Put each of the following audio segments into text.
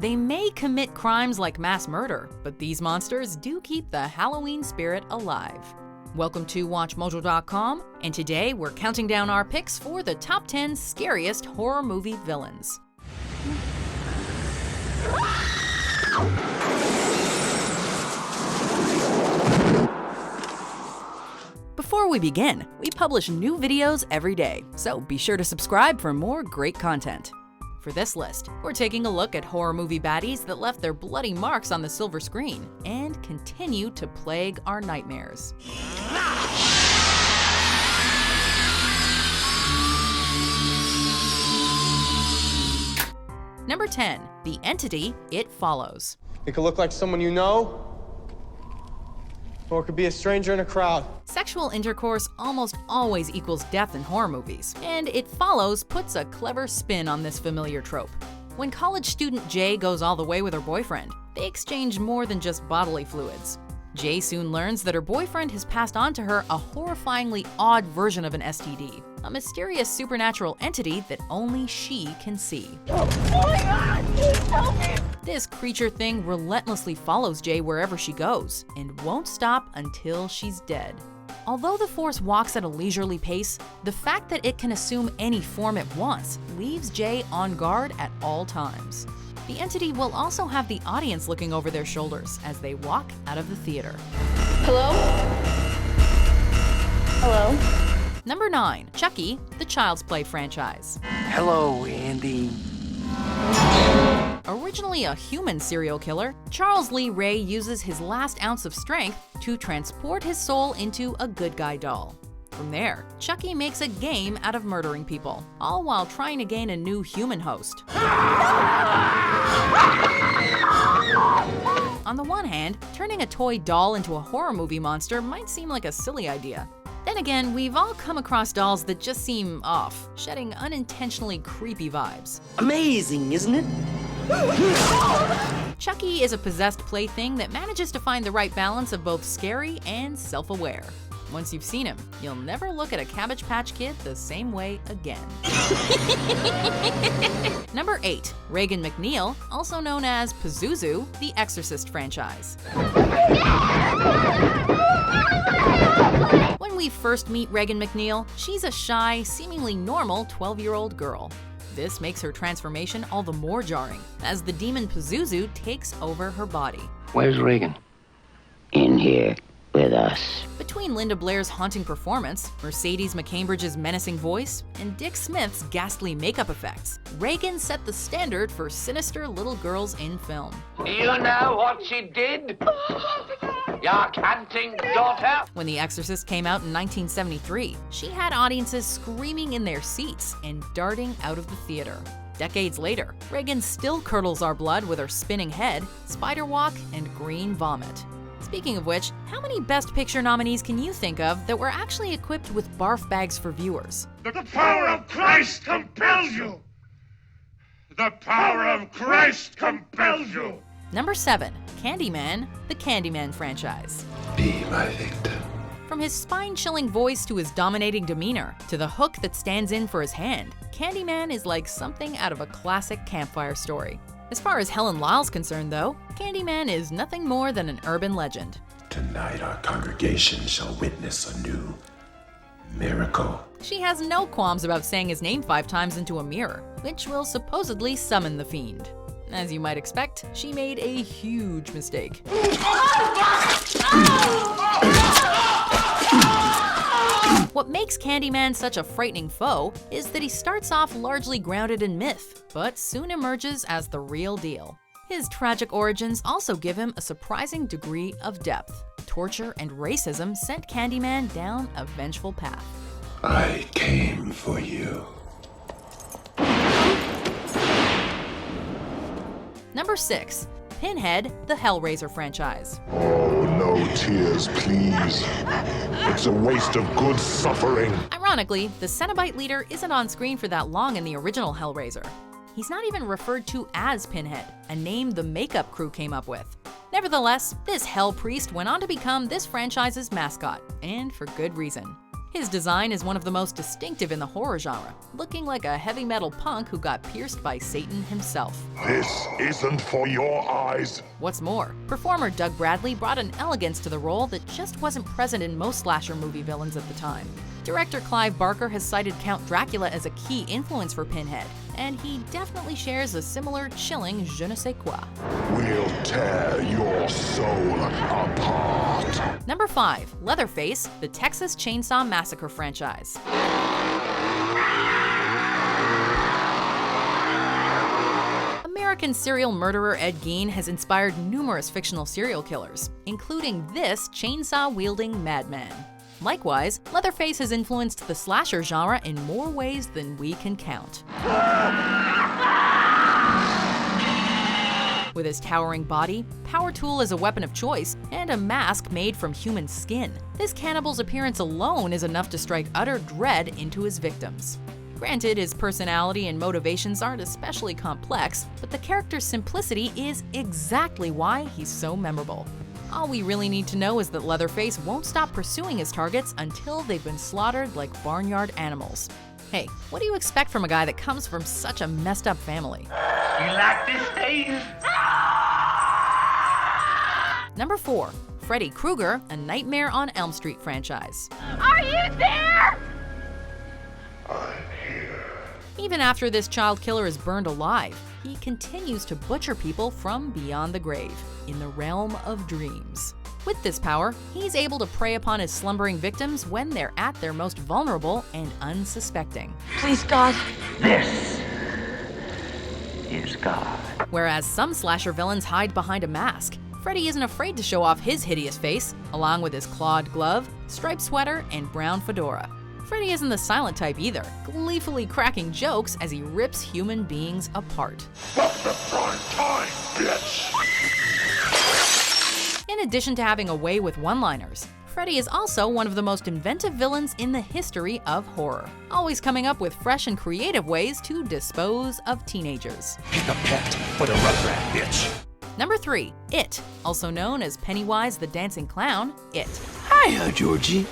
They may commit crimes like mass murder, but these monsters do keep the Halloween spirit alive. Welcome to WatchMojo.com, and today we're counting down our picks for the top 10 scariest horror movie villains. Before we begin, we publish new videos every day, so be sure to subscribe for more great content. For this list, we're taking a look at horror movie baddies that left their bloody marks on the silver screen and continue to plague our nightmares. Number 10. The entity it follows. It could look like someone you know, or it could be a stranger in a crowd. Sexual intercourse almost always equals death in horror movies, and It Follows puts a clever spin on this familiar trope. When college student Jay goes all the way with her boyfriend, they exchange more than just bodily fluids. Jay soon learns that her boyfriend has passed on to her a horrifyingly odd version of an STD, a mysterious supernatural entity that only she can see. Oh my God, please help me! This creature thing relentlessly follows Jay wherever she goes and won't stop until she's dead. Although the force walks at a leisurely pace, the fact that it can assume any form it wants leaves Jay on guard at all times. The entity will also have the audience looking over their shoulders as they walk out of the theater. Hello? Hello? Number 9. Chucky, the Child's Play franchise. Hello, Andy. Originally a human serial killer, Charles Lee Ray uses his last ounce of strength to transport his soul into a good guy doll. From there, Chucky makes a game out of murdering people, all while trying to gain a new human host. On the one hand, turning a toy doll into a horror movie monster might seem like a silly idea. Then again, we've all come across dolls that just seem off, shedding unintentionally creepy vibes. Amazing, isn't it? Chucky is a possessed plaything that manages to find the right balance of both scary and self-aware. Once you've seen him, you'll never look at a Cabbage Patch Kid the same way again. Number 8. Regan MacNeil, also known as Pazuzu, the Exorcist franchise. When we first meet Regan MacNeil, she's a shy, seemingly normal 12-year-old girl. This makes her transformation all the more jarring, as the demon Pazuzu takes over her body. Where's Regan? In here with us. Between Linda Blair's haunting performance, Mercedes McCambridge's menacing voice, and Dick Smith's ghastly makeup effects, Regan set the standard for sinister little girls in film. You know what she did? Your canting daughter? When The Exorcist came out in 1973, she had audiences screaming in their seats and darting out of the theater. Decades later, Regan still curdles our blood with her spinning head, spider walk, and green vomit. Speaking of which, how many Best Picture nominees can you think of that were actually equipped with barf bags for viewers? The power of Christ compels you! The power of Christ compels you! Number 7. Candyman, the Candyman franchise. Be my victim. From his spine-chilling voice to his dominating demeanor, to the hook that stands in for his hand, Candyman is like something out of a classic campfire story. As far as Helen Lyle's concerned, though, Candyman is nothing more than an urban legend. Tonight our congregation shall witness a new miracle. She has no qualms about saying his name 5 times into a mirror, which will supposedly summon the fiend. As you might expect, she made a huge mistake. What makes Candyman such a frightening foe is that he starts off largely grounded in myth, but soon emerges as the real deal. His tragic origins also give him a surprising degree of depth. Torture and racism sent Candyman down a vengeful path. I came for you. Number 6. Pinhead, the Hellraiser franchise. Oh, no tears, please. It's a waste of good suffering. Ironically, the Cenobite leader isn't on screen for that long in the original Hellraiser. He's not even referred to as Pinhead, a name the makeup crew came up with. Nevertheless, this Hell Priest went on to become this franchise's mascot, and for good reason. His design is one of the most distinctive in the horror genre, looking like a heavy metal punk who got pierced by Satan himself. This isn't for your eyes. What's more, performer Doug Bradley brought an elegance to the role that just wasn't present in most slasher movie villains at the time. Director Clive Barker has cited Count Dracula as a key influence for Pinhead, and he definitely shares a similar chilling je ne sais quoi. We'll tear your soul apart. Number 5. Leatherface, the Texas Chainsaw Massacre franchise. American serial murderer Ed Gein has inspired numerous fictional serial killers, including this chainsaw-wielding madman. Likewise, Leatherface has influenced the slasher genre in more ways than we can count. With his towering body, power tool as a weapon of choice, and a mask made from human skin, this cannibal's appearance alone is enough to strike utter dread into his victims. Granted, his personality and motivations aren't especially complex, but the character's simplicity is exactly why he's so memorable. All we really need to know is that Leatherface won't stop pursuing his targets until they've been slaughtered like barnyard animals. Hey, what do you expect from a guy that comes from such a messed up family? You like this, Dave? Number 4. Freddy Krueger, a Nightmare on Elm Street franchise. Are you there? Even after this child killer is burned alive, he continues to butcher people from beyond the grave, in the realm of dreams. With this power, he's able to prey upon his slumbering victims when they're at their most vulnerable and unsuspecting. Please, God. This is God. Whereas some slasher villains hide behind a mask, Freddy isn't afraid to show off his hideous face, along with his clawed glove, striped sweater, and brown fedora. Freddy isn't the silent type either, gleefully cracking jokes as he rips human beings apart. Welcome to prime time, bitch! In addition to having a way with one-liners, Freddy is also one of the most inventive villains in the history of horror, always coming up with fresh and creative ways to dispose of teenagers. Pick a pet for the rugrat, bitch. Number 3. It, also known as Pennywise the Dancing Clown, It. Hiya, Georgie.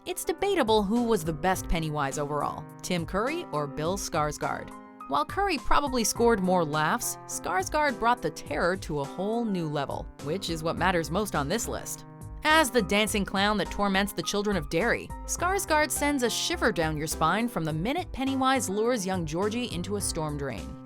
It's debatable who was the best Pennywise overall, Tim Curry or Bill Skarsgård. While Curry probably scored more laughs, Skarsgård brought the terror to a whole new level, which is what matters most on this list. As the dancing clown that torments the children of Derry, Skarsgård sends a shiver down your spine from the minute Pennywise lures young Georgie into a storm drain.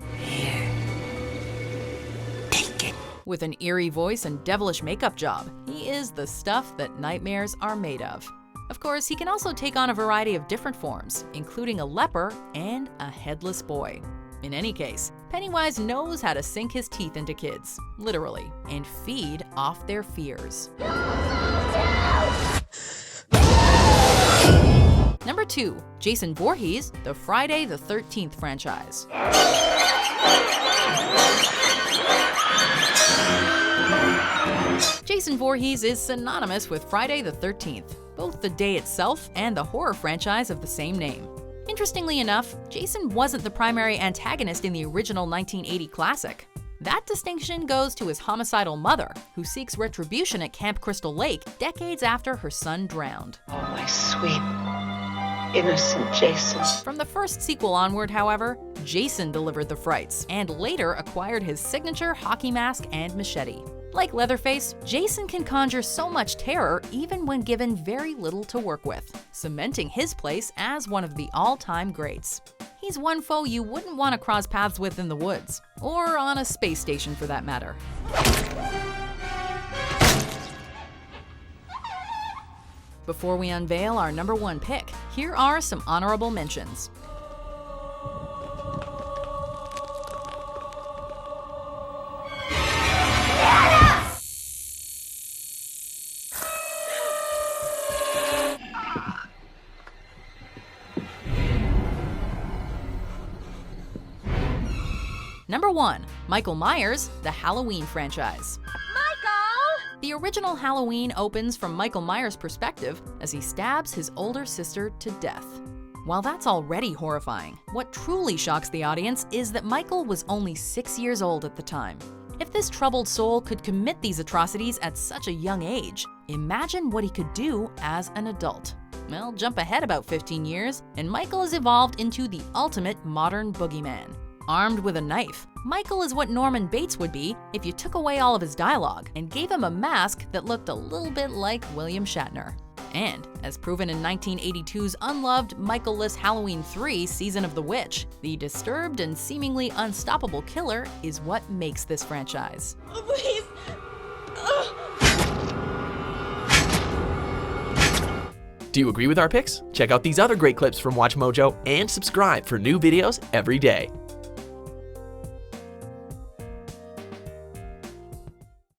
Take it. With an eerie voice and devilish makeup job, he is the stuff that nightmares are made of. Of course, he can also take on a variety of different forms, including a leper and a headless boy. In any case, Pennywise knows how to sink his teeth into kids, literally, and feed off their fears. Number 2. Jason Voorhees, the Friday the 13th franchise. Jason Voorhees is synonymous with Friday the 13th, both the day itself and the horror franchise of the same name. Interestingly enough, Jason wasn't the primary antagonist in the original 1980 classic. That distinction goes to his homicidal mother, who seeks retribution at Camp Crystal Lake decades after her son drowned. Oh, my sweet, innocent Jason. From the first sequel onward, however, Jason delivered the frights, and later acquired his signature hockey mask and machete. Like Leatherface, Jason can conjure so much terror even when given very little to work with, cementing his place as one of the all-time greats. He's one foe you wouldn't want to cross paths with in the woods, or on a space station for that matter. Before we unveil our number 1 pick, here are some honorable mentions. Number 1. Michael Myers, the Halloween franchise. Michael! The original Halloween opens from Michael Myers' perspective as he stabs his older sister to death. While that's already horrifying, what truly shocks the audience is that Michael was only 6 years old at the time. If this troubled soul could commit these atrocities at such a young age, imagine what he could do as an adult. Well, jump ahead about 15 years, and Michael has evolved into the ultimate modern boogeyman. Armed with a knife, Michael is what Norman Bates would be if you took away all of his dialogue and gave him a mask that looked a little bit like William Shatner. And, as proven in 1982's unloved Michael-less Halloween 3 Season of the Witch, the disturbed and seemingly unstoppable killer is what makes this franchise. Oh, please. Do you agree with our picks? Check out these other great clips from WatchMojo and subscribe for new videos every day.